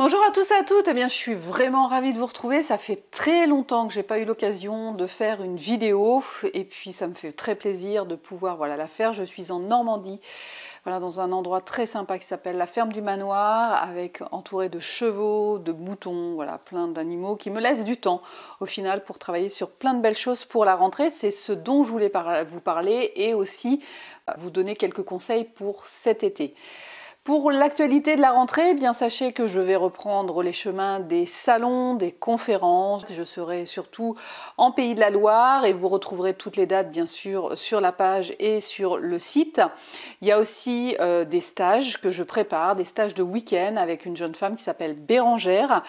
Bonjour à tous et à toutes, eh bien, je suis vraiment ravie de vous retrouver. Ça fait très longtemps que j'ai pas eu l'occasion de faire une vidéo et puis ça me fait très plaisir de pouvoir la faire. Je suis en Normandie, dans un endroit très sympa qui s'appelle la ferme du Manoir, avec entouré de chevaux, de moutons, plein d'animaux qui me laissent du temps au final pour travailler sur plein de belles choses pour la rentrée. C'est ce dont je voulais vous parler et aussi vous donner quelques conseils pour cet été. Pour l'actualité de la rentrée, eh bien sachez que je vais reprendre les chemins des salons, des conférences. Je serai surtout en Pays de la Loire et vous retrouverez toutes les dates bien sûr sur la page et sur le site. Il y a aussi des stages que je prépare, des stages de week-end avec une jeune femme qui s'appelle Bérangère.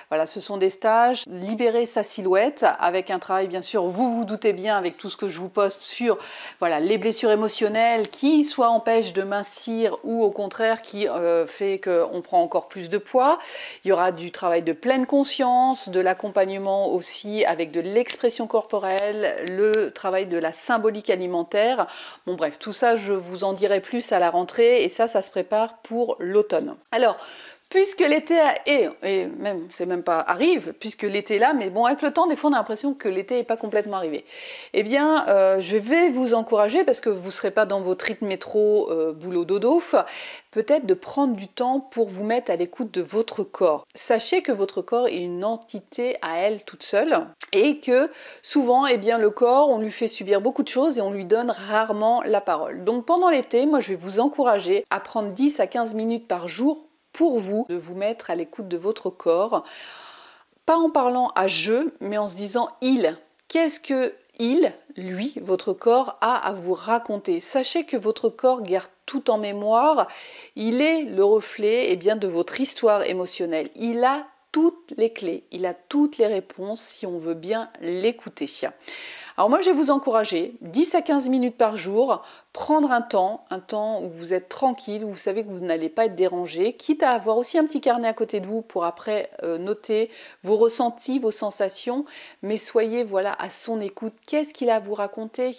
Voilà, ce sont des stages libérer sa silhouette avec un travail bien sûr, vous vous doutez bien avec tout ce que je vous poste sur les blessures émotionnelles qui soit empêchent de mincir ou au contraire qui fait qu'on prend encore plus de poids. Il y aura du travail de pleine conscience, de l'accompagnement aussi avec de l'expression corporelle, le travail de la symbolique alimentaire. Bon bref, tout ça je vous en dirai plus à la rentrée et ça se prépare pour l'automne. Alors, puisque l'été est, et même, c'est même pas arrive, puisque l'été est là, mais bon, avec le temps, des fois, on a l'impression que l'été n'est pas complètement arrivé. Eh bien, je vais vous encourager, parce que vous ne serez pas dans votre rythme métro, boulot dodo, peut-être de prendre du temps pour vous mettre à l'écoute de votre corps. Sachez que votre corps est une entité à elle toute seule, et que souvent, eh bien, le corps, on lui fait subir beaucoup de choses et on lui donne rarement la parole. Donc pendant l'été, moi, je vais vous encourager à prendre 10 à 15 minutes par jour pour vous, de vous mettre à l'écoute de votre corps, pas en parlant à je, mais en se disant il. Qu'est-ce que il, lui, votre corps, a à vous raconter? Sachez que votre corps garde tout en mémoire, il est le reflet de votre histoire émotionnelle. Il a toutes les clés, il a toutes les réponses si on veut bien l'écouter. Alors moi je vais vous encourager 10 à 15 minutes par jour, prendre un temps où vous êtes tranquille, où vous savez que vous n'allez pas être dérangé, quitte à avoir aussi un petit carnet à côté de vous pour après noter vos ressentis, vos sensations, mais soyez à son écoute. Qu'est-ce qu'il a à vous raconter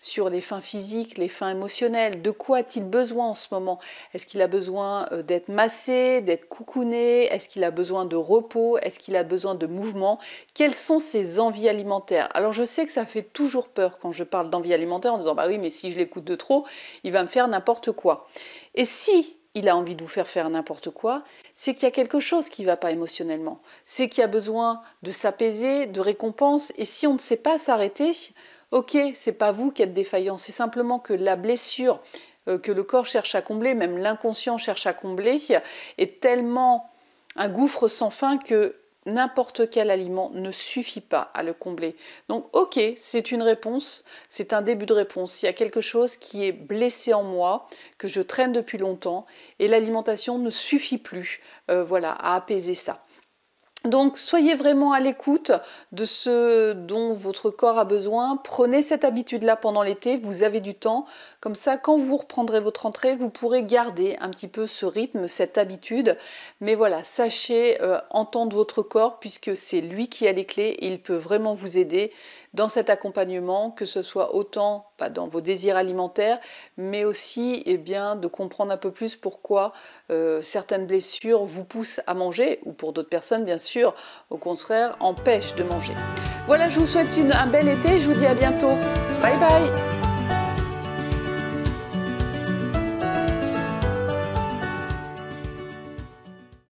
sur les fins physiques, les fins émotionnelles? De quoi a-t-il besoin en ce moment? Est-ce qu'il a besoin d'être massé, d'être coucouné? Est-ce qu'il a besoin de repos? Est-ce qu'il a besoin de mouvement? Quelles sont ses envies alimentaires? Alors je sais que ça fait toujours peur quand je parle d'envie alimentaire en disant bah oui mais si je l'écoute de trop, il va me faire n'importe quoi. Et si il a envie de vous faire n'importe quoi, c'est qu'il y a quelque chose qui ne va pas émotionnellement. C'est qu'il y a besoin de s'apaiser, de récompense. Et si on ne sait pas s'arrêter, ok, c'est pas vous qui êtes défaillant, c'est simplement que la blessure que le corps cherche à combler, même l'inconscient cherche à combler, est tellement un gouffre sans fin que n'importe quel aliment ne suffit pas à le combler. Donc ok, c'est une réponse, c'est un début de réponse. Il y a quelque chose qui est blessé en moi, que je traîne depuis longtemps, et l'alimentation ne suffit plus à apaiser ça. Donc soyez vraiment à l'écoute de ce dont votre corps a besoin. Prenez cette habitude-là pendant l'été, vous avez du temps. Comme ça, quand vous reprendrez votre rentrée, vous pourrez garder un petit peu ce rythme, cette habitude. Mais sachez entendre votre corps puisque c'est lui qui a les clés et il peut vraiment vous aider dans cet accompagnement, que ce soit autant dans vos désirs alimentaires, mais aussi de comprendre un peu plus pourquoi certaines blessures vous poussent à manger, ou pour d'autres personnes bien sûr, au contraire, empêchent de manger. Voilà, je vous souhaite un bel été, je vous dis à bientôt. Bye bye.